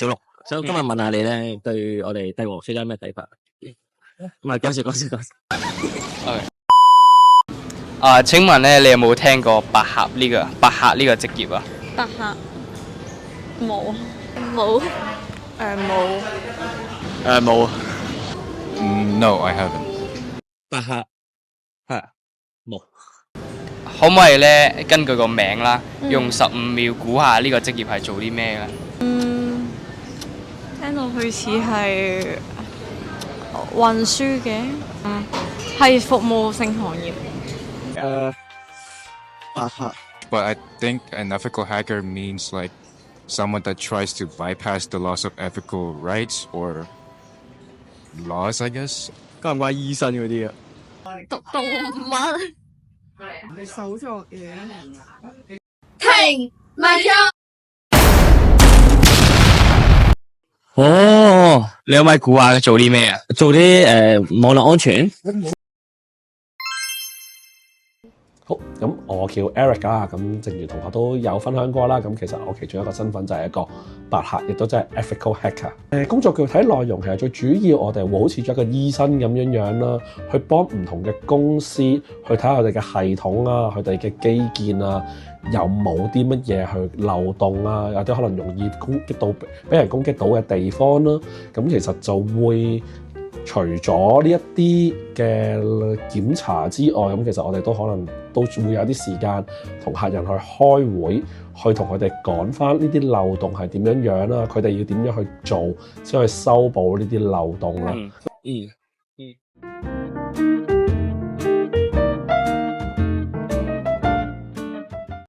小六，想今日問下你咧，對我哋帝王書有咩睇法？唔係講笑。請問咧，你有冇聽過白客呢個職業啊？白客冇。冇。No, I haven't. 白客係冇。可唔可以咧根據個名啦，用15秒估下呢個職業係做啲咩咧？聽到佢似係運輸嘅，係服務性行業。白客 But I think an ethical hacker means like someone that tries to bypass the laws of ethical rights or laws, I guess. 關唔關醫生嗰啲啊？讀動物。手作嘢。停，咪錯。哦，你可唔可以估下佢做啲咩啊？做啲網絡安全？好，咁我叫 Eric 啊，咁正如同學都有分享過啦，咁其實我其中一個身份就係一個白客，亦都即係 ethical hacker。工作具體內容其實最主要我哋會好似咗一個醫生咁樣啦，去幫唔同嘅公司去睇下佢哋嘅系統啊，佢哋嘅基建啊，有冇啲乜嘢去漏洞啊，有啲可能容易俾人攻擊到嘅地方啦，咁其實就會除咗呢一啲嘅檢查之外，咁其實我哋都可能都會有啲時間同客人去開會，去同佢哋講翻呢啲漏洞係點樣樣啦，佢哋要點樣去做先去修補呢啲漏洞啦。